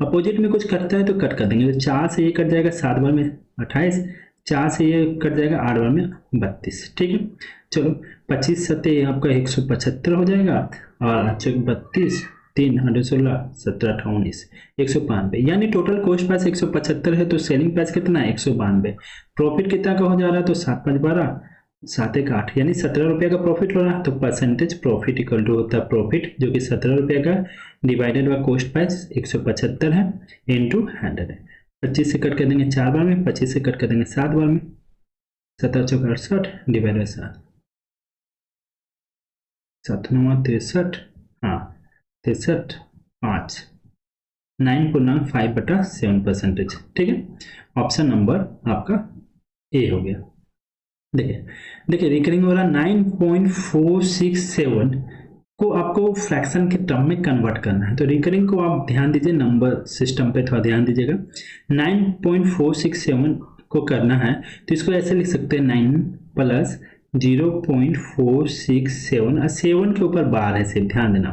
अपोजिट में कुछ कटता है तो कट कर देंगे, तो 4 से ये कट जाएगा 7 बार में 28, 4 से ये कट जाएगा 8 बार में 32, ठीक है। चलो 25 सत्ते आपका 175 हो जाएगा, और 32 3 16 17 18 19 192, यानी टोटल कॉस्ट प्राइस 175 है, तो सेलिंग प्राइस कितना है 192। प्रॉफिट कितना का हो जा रहा है, तो 7 5 12 7 1 8, यानी 17 रुपये का प्रॉफिट हो रहा है। तो परसेंटेज प्रॉफिट इक्वल टू होता है प्रॉफिट जो कि 17 रुपये का डिवाइडेड बाय कॉस्ट प्राइस 175 है इंटू 100 है। 25 से कट कर देंगे 4 बार में, 25 से कट कर देंगे 7 बार में, 17 चौका 68 डिवाइड बाय 7 7 9 63, हाँ 63 5 9.5/7%, ठीक है। ऑप्शन नंबर आपका ए हो गया। देखिए रिकरिंग हो रहा 9.467 को आपको फ्रैक्शन के टर्म में कन्वर्ट करना है, तो रिकरिंग को आप ध्यान दीजिए, नंबर सिस्टम पे थोड़ा ध्यान दीजिएगा। 9.467 को करना है तो इसको ऐसे लिख सकते हैं 9 प्लस 0.467, और 7 के ऊपर बार है सिर्फ, ध्यान देना।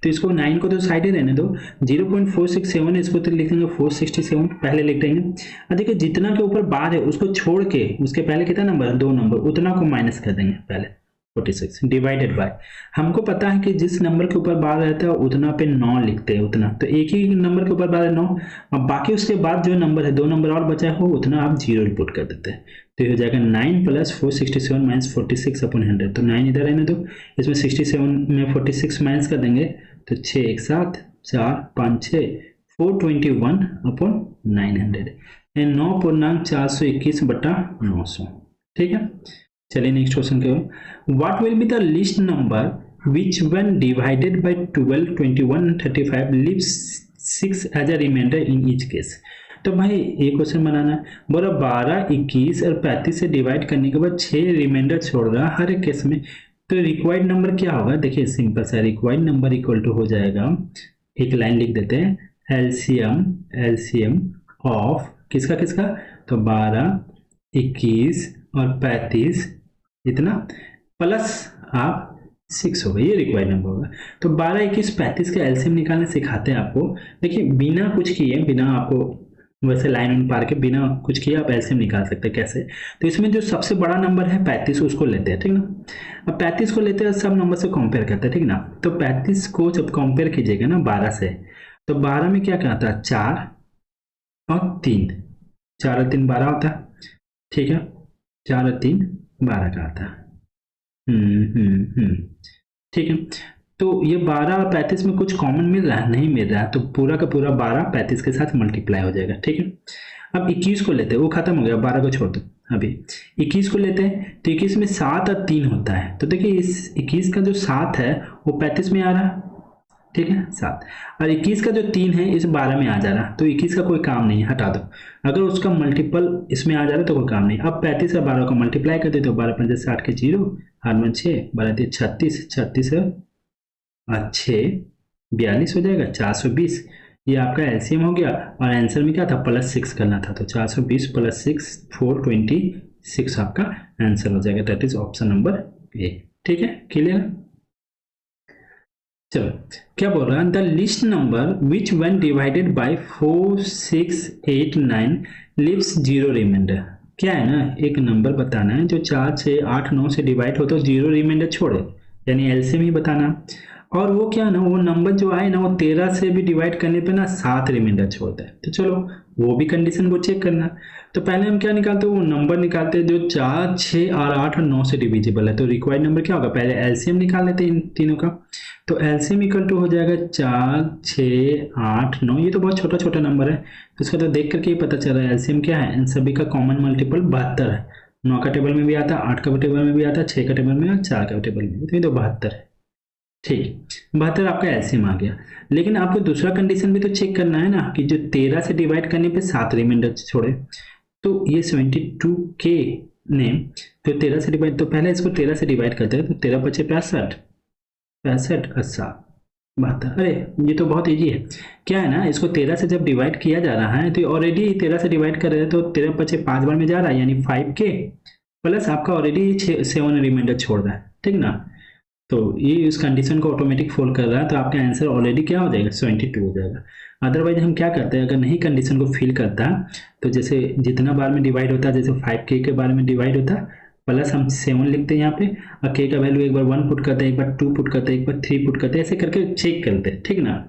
तो इसको 9 को तो साइड ही रहने दो, 0.467 इसको तो लिख देंगे 467 पहले लिख देंगे, और देखिए जितना के ऊपर बार है उसको छोड़ के उसके पहले कितना नंबर है 2 नंबर, उतना को माइनस कर देंगे पहले 46 डिवाइडेड बाय, हमको पता है कि जिस नंबर के ऊपर बार रहता है उतना पे 9 लिखते हैं, उतना तो एक ही नंबर के ऊपर बार है 9, अब बाकी उसके बाद जो नंबर है 2 नंबर और बचा हो उतना आप 0 रिपोर्ट कर देते हैं। तो ये हो जाएगा 9 प्लस 467 माइनस 46 अपॉन 100, तो 9 इधर रहने दो, इसमें 67 में 46 माइनस कर देंगे तो 6 1 7 4 5 6 421 अपॉन 900, 9.421/900, ठीक है। चलिए नेक्स्ट क्वेश्चन क्या हो, what will be the list number which when divided by 12 21 35 leaves 6 as a reminder in each case. तो भाई ये क्वेश्चन बनाना है। बोला 12, 21 और 35 से डिवाइड करने के बाद 6 रिमाइंडर छोड़ रहा है हर एक केस में। तो रिक्वायर्ड नंबर क्या होगा, देखिए सिंपल सा, रिक्वायर्ड नंबर इक्वल टू हो जाएगा, एक लाइन लिख देते हैं, एलसीएम एलसीएम ऑफ किसका किसका, तो 12, 21 और 35 इतना प्लस आप 6 होगा, ये रिक्वायर्ड नंबर होगा। तो 12, 21, 35 का एलसीएम निकालना सिखाते हैं आपको। देखिए बिना कुछ किए, बिना आपको वैसे लाइन उन पार के, बिना कुछ किए आप एलसीएम निकाल सकते हैं। कैसे, तो इसमें जो सबसे बड़ा नंबर है 35, उसको लेते हैं, ठीक ना। अब 35 को लेते हैं, सब नंबर से कंपेयर करते हैं, ठीक ना। तो 35 को जब कंपेयर कीजिएगा ना 12 से, तो 12 में क्या क्या आता है, 4 और 3, 4 और 3 12 होता है, ठीक है, 4 और 3 12 का आता है। ठीक है। तो ये 12 और 35 में कुछ कॉमन मिल रहा है, नहीं मिल रहा है, तो पूरा का पूरा 12 35 के साथ मल्टीप्लाई हो जाएगा, ठीक है। अब 21 को लेते हैं, वो खत्म हो गया, 12 को छोड़ दो। अभी 21 को लेते हैं, तो 21 में 7 और 3 होता है, तो देखिए इस 21 का जो 7 है वो 35 में आ रहा है, ठीक है 7, और 21 का जो 3 है इस 12 में आ जा रहा है, तो 21 का कोई काम नहीं है, हटा दो। अगर उसका मल्टीपल इसमें आ जा रहा है तो कोई काम नहीं। अब 35 और 12 को मल्टीप्लाई कर दे तो 12 5 60 के 0, 8 1 6, 12 3 36, 36 और 6 42 हो जाएगा, 420। ये आपका एलसीएम हो गया, और आंसर में क्या था, +6 करना था, तो 420 + 6 426 आपका आंसर हो जाएगा। That is option number A, ठीक है, क्लियर। चलो क्या बोल रहा है, the list number which when divided by 4 6 8 9 leaves 0 reminder. क्या है ना, एक नंबर बताना है जो 4 6 8 9 से डिवाइड हो तो 0 रिमाइंडर छोड़े, यानी एलसीएम ही बताना। और वो क्या है ना, वो नंबर जो आए ना वो 13 से भी डिवाइड करने पे ना 7 रिमाइंडर छोड़ता है। तो चलो वो भी कंडीशन को चेक करना। तो पहले हम क्या निकालते हैं, वो नंबर निकालते हैं जो 4 6 और 8 और 9 से डिविजिबल है। तो रिक्वायर्ड नंबर क्या होगा, पहले एलसीएम निकाल लेते हैं इन तीनों का। तो एलसीएम इक्वल टू हो जाएगा 4 6 8 9, ये तो बहुत छोटा छोटा नंबर है, तो इसका तो देख करके ही पता चल रहा है एलसीएम क्या है। इन सभी का कॉमन मल्टीपल 72 है, 9 का टेबल में भी आता है, 8 का टेबल में भी आता है, 6 का टेबल में और 4 का टेबल में, तो ये तो 72 है, ठीक। 72 आपका एलसीएम आ गया। लेकिन आपको दूसरा कंडीशन भी तो चेक करना है ना, कि जो 13 से डिवाइड करने पे 7 रिमाइंडर छोड़े। तो ये 72 के ने, तो 13 से डिवाइड, तो पहले इसको 13 से डिवाइड करते हैं, तो 13 × 5 = 65, 65 और 7 72। अरे ये तो बहुत इजी है। क्या है ना, इसको 13 से जब डिवाइड किया जा रहा है तो ऑलरेडी 13 से डिवाइड कर रहे हैं, तो 13 × 5 5 बार में जा रहा है, यानी 5k प्लस आपका ऑलरेडी 7 रिमाइंडर छोड़ रहा है, ठीक ना। तो ये इस कंडीशन को ऑटोमेटिक फॉल कर रहा है, तो आपका आंसर ऑलरेडी क्या हो जाएगा, 72 हो जाएगा। अदरवाइज हम क्या करते हैं, अगर नहीं कंडीशन को फिल करता, तो जैसे जितना बार में डिवाइड होता है, जैसे 5k के बारे में डिवाइड होता है, प्लस हम 7 लिखते हैं यहाँ पे, और k का वैल्यू एक बार 1 पुट करते हैं, एक बार 2 पुट करते हैं, एक बार 3 पुट करते हैं, ऐसे करके चेक करते हैं, ठीक ना।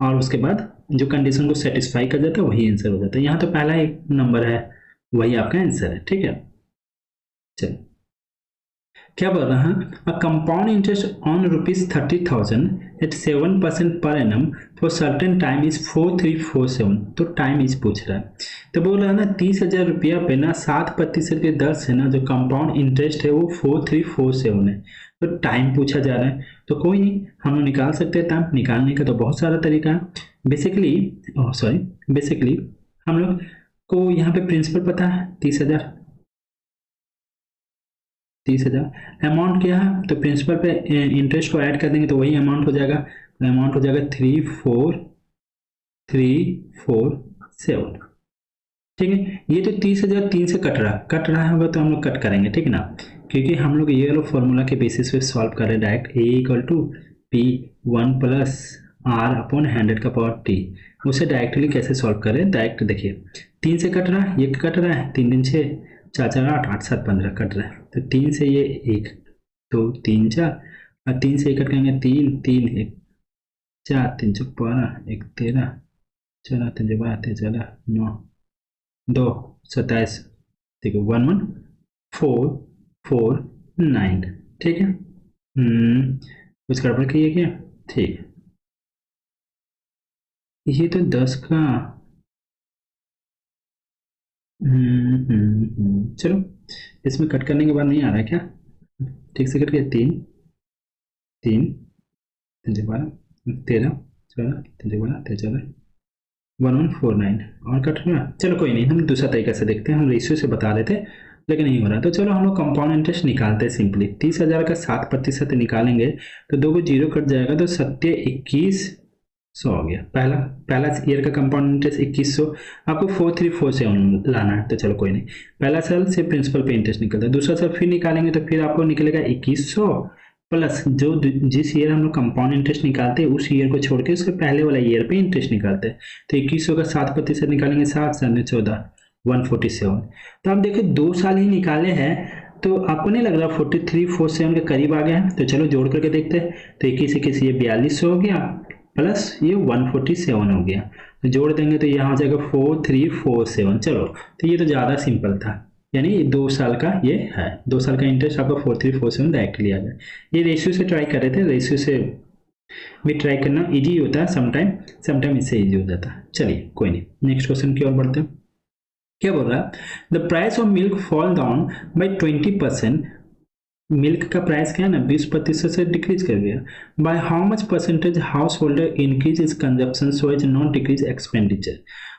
और उसके बाद जो कंडीशन को सेटिस्फाई कर जाता है वही आंसर हो जाता है। यहाँ तो पहला एक नंबर है, वही आपका आंसर है, ठीक है। चलो क्या बोल रहा है, a compound interest on ₹30,000 at 7% per annum for certain time is 4347। तो टाइम इज पूछ रहा है, तो बोल रहा है ना 30,000 रुपया पे ना 7% के दर से ना जो कंपाउंड इंटरेस्ट है वो 4347 है। तो टाइम पूछा जा रहा है, तो कोई नहीं, हम लोग निकाल सकते हैं टाइम। निकालने का तो बहुत सारा तरीका है। बेसिकली हम लोग को यहाँ पे प्रिंसिपल पता है 30,000, 30,000 अमाउंट क्या है, तो प्रिंसिपल पे इंटरेस्ट को ऐड कर देंगे तो वही अमाउंट हो जाएगा। तो अमाउंट हो जाएगा 34347, ठीक है। ये तो 30,000 3 से कट रहा होगा, तो हम लोग कट करेंगे, ठीक है ना, क्योंकि हम लोग ये वाला फॉर्मूला के बेसिस पे सॉल्व कर रहे हैं डायरेक्ट। A = P1 + R/100⁻t, उसे डायरेक्टली कैसे सॉल्व करें, डायरेक्ट देखिए 3 से कट रहा है, ये कट रहा है, 3 3 6 4 4 8 8 7 15 कट रहा है, तो 3 से ये 1 2 3 4, और 3 से 1 कट करेंगे 3 3 1 4 3 4 12 1 13 14 3 12 13 14 9 2 27, देखो 1 1 4 4 9, ठीक है। कुछ गड़बड़ की है क्या, ठीक है। ये तो 10 का, चलो इसमें कट करने के बाद नहीं आ रहा है क्या, ठीक से कट गया, 3 3 3 12 13 14 3 12 13 14 1149 और कट रहा। चलो कोई नहीं, हम दूसरा तरीका से देखते हैं। हम रेशियो से बता रहे थे लेकिन नहीं हो रहा, तो चलो हम लोग कंपाउंड इंटरेस्ट निकालते हैं सिंपली। 30,000 का 7% निकालेंगे तो 2 को 0 कट जाएगा, तो 2100 हो गया। पहला ईयर का कंपाउंड इंटरेस्ट 2100, आपको 4347 लाना है। तो चलो कोई नहीं, पहला साल से प्रिंसिपल पे इंटरेस्ट निकलता है, दूसरा साल फिर निकालेंगे तो फिर आपको निकलेगा 2100 प्लस जो जिस ईयर हम लोग कंपाउंड इंटरेस्ट निकालते हैं उस ईयर को छोड़ के उसके पहले वाला ईयर पे इंटरेस्ट निकालते हैं। तो 2100 का 7% निकालेंगे, 7 7 14 147। तो आप देखिए 2 साल ही निकाले हैं, तो आपको नहीं लग रहा 4347 के करीब आ गया है? तो चलो जोड़ करके देखते हैं। तो 21 ये 4200 हो गया प्लस ये 147 हो गया, तो जोड़ देंगे तो यहाँ हो जाएगा 4347। चलो तो ये तो ज़्यादा सिंपल था, यानी 2 साल का ये है, 2 साल का इंटरेस्ट आपका 4347 डायरेक्टली आ गया। ये रेशियो से ट्राई कर रहे थे, रेशियो से भी ट्राई करना इजी होता है समटाइम इससे इजी हो जाता है। चलिए कोई नहीं, नेक्स्ट क्वेश्चन की ओर बढ़ते हैं। क्या बोल रहा है? The price of milk fall down by 20%। Milk का प्राइस क्या है ना 20% से डिक्रीज कर गया। By how much percentage house holder increase his consumption so as not decrease expenditure.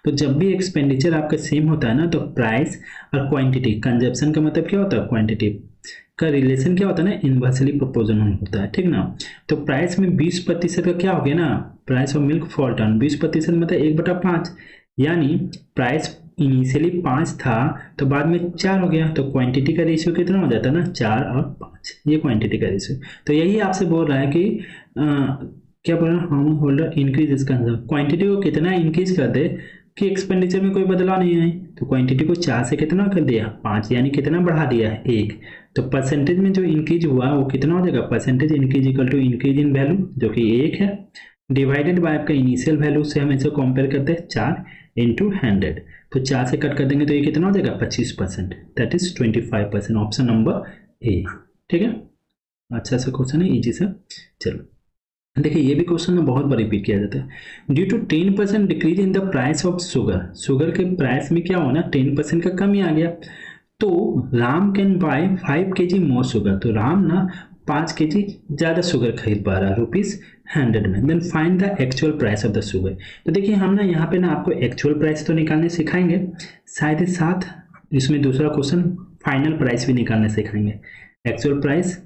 तो जब भी एक्सपेंडिचर आपका सेम होता है ना, तो प्राइस और क्वांटिटी, कंजप्शन का मतलब क्या होता है, क्वांटिटी का रिलेशन क्या होता है ना, इनवर्सली प्रोपोर्शनल होता है, ठीक ना। तो प्राइस में 20% का क्या हो गया ना, price of milk fall down 20% मतलब 1/5, यानी प्राइस इनिशियली 5 था तो बाद में 4 हो गया, तो क्वांटिटी का रेशियो कितना हो जाता है ना, 4 और 5, ये क्वांटिटी का रेशियो। तो यही आपसे बोल रहा है कि क्या बोल रहा है, हाउस होल्डर इंक्रीज इसका क्वांटिटी को कितना इंक्रीज कर दे कि एक्सपेंडिचर में कोई बदलाव नहीं आए। तो क्वांटिटी को 4 से कितना कर दिया, 5, यानी कितना बढ़ा दिया है, 1। तो परसेंटेज में जो इंक्रीज हुआ वो कितना हो जाएगा, percentage increase equal to increase in value जो कि 1 है, डिवाइडेड बाय आपका इनिशियल वैल्यू से हम इसे कंपेयर करते हैं 4 इंटू 100। तो 4 से कट कर देंगे तो ये कितना हो जाएगा 25%, that is 25%, option number A. ठीक है, अच्छा सा क्वेश्चन है, इजी सा। चलो देखिए ये भी क्वेश्चन में बहुत बार रिपीट किया जाता है। Due to 10% decrease in the price of sugar, sugar के प्राइस में क्या होना, 10% का कमी आ गया, तो Ram can buy 5 kg more sugar. तो राम ना 5 kg ज़्यादा शुगर खरीद पा रहा है ₹100 में। Then find the actual price of the sugar. तो देखिए हम ना यहाँ पे ना आपको एक्चुअल प्राइस तो निकालने सिखाएंगे, साथ ही साथ इसमें दूसरा क्वेश्चन फाइनल प्राइस भी निकालने सिखाएंगे। एक्चुअल प्राइस,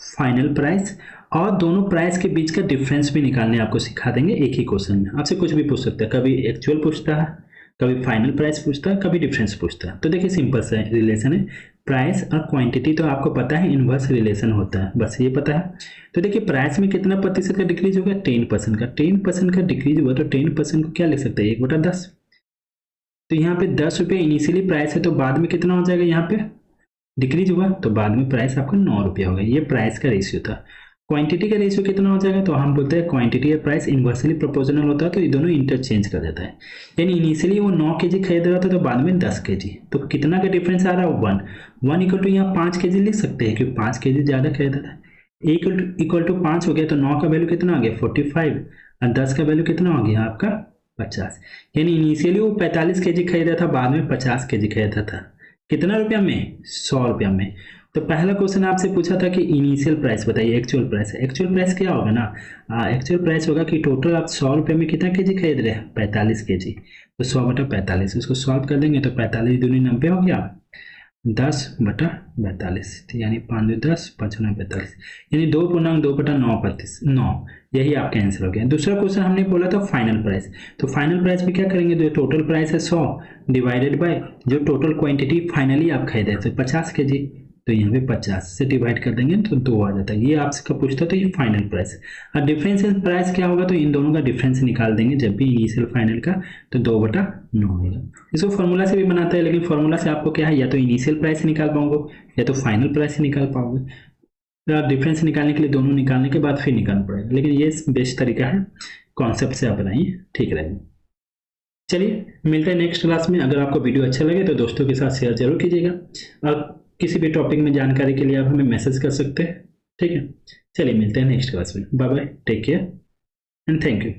फाइनल प्राइस और दोनों प्राइस के बीच का डिफरेंस भी निकालने आपको सिखा देंगे एक ही क्वेश्चन में। आपसे कुछ भी पूछ सकता है, कभी एक्चुअल पूछता है, कभी फाइनल प्राइस पूछता है, कभी डिफरेंस पूछता है। तो देखिए सिंपल सा रिलेशन है, प्राइस और क्वांटिटी तो आपको पता है इनवर्स रिलेशन होता है, बस ये पता है। तो देखिए प्राइस में कितना प्रतिशत का डिक्रीज हो गया, 10% का। 10% का डिक्रीज हुआ तो 10% को क्या लिख सकते हैं, 1/10। तो यहाँ पे 10 रुपये इनिशियली प्राइस है, तो बाद में कितना हो जाएगा, यहाँ पे डिक्रीज हुआ तो बाद में प्राइस आपका 9 रुपया हो गया। ये प्राइस का रेशियो था। क्वांटिटी का रेशियो कितना हो जाएगा, तो हम बोलते हैं क्वांटिटी और प्राइस इनवर्सली प्रोपोर्शनल होता है, तो ये दोनों इंटरचेंज कर देता है। यानी इनिशियली वो 9 kg खरीद रहा था तो बाद में 10 kg, तो कितना का डिफरेंस आ रहा है, 1 इक्वल टू यहाँ 5 kg लिख सकते हैं क्योंकि 5 kg ज़्यादा खरीदा था। इक्वल टू 5 हो गया तो 9 का वैल्यू कितना आ गया 45 और 10 का वैल्यू कितना हो गया आपका 50। यानी इनिशियली वो 45 kg खरीदा था, बाद में 50 kg खरीदा था। कितना रुपया में, 100 रुपया में। तो पहला क्वेश्चन आपसे पूछा था कि इनिशियल प्राइस बताइए, एक्चुअल प्राइस। एक्चुअल प्राइस क्या होगा ना, एक्चुअल प्राइस होगा कि टोटल आप 100 रुपये में कितना केजी खरीद रहे हैं, 45 kg। तो 100/45 उसको सॉल्व कर देंगे तो 45 दूनी 90 हो गया, 10/42, यानी 5 2 10 5 9 45, यानी 2.2/9, यही आपका आंसर हो गया। दूसरा क्वेश्चन हमने बोला था फाइनल प्राइस। तो फाइनल प्राइस में क्या करेंगे, जो टोटल प्राइस है 100 डिवाइडेड बाय जो टोटल क्वांटिटी फाइनली आप खरीदे थे 50 kg, तो यहाँ पे 50 से डिवाइड कर देंगे तो 2 आ जाता है। ये आपसे पूछता तो ये फाइनल प्राइस। और डिफरेंस इन प्राइस क्या होगा, तो इन दोनों का डिफरेंस निकाल देंगे जब भी इनिशियल फाइनल का, तो 2/9 होगा। इसको फॉर्मूला से भी बनाता है, लेकिन फॉर्मूला से आपको क्या है, या तो इनिशियल प्राइस निकाल पाओगे या तो फाइनल प्राइस निकाल पाओगे। डिफरेंस निकालने के लिए दोनों निकालने के बाद फिर निकालना पड़ेगा, लेकिन ये बेस्ट तरीका है, कॉन्सेप्ट से आप बनाइए, ठीक रहेगा। चलिए मिलते हैं नेक्स्ट क्लास में। अगर आपको वीडियो अच्छा लगे तो दोस्तों के साथ शेयर जरूर कीजिएगा, और किसी भी टॉपिक में जानकारी के लिए आप हमें मैसेज कर सकते हैं, ठीक है। चलिए मिलते हैं नेक्स्ट क्लास में, bye bye, take care and thank you.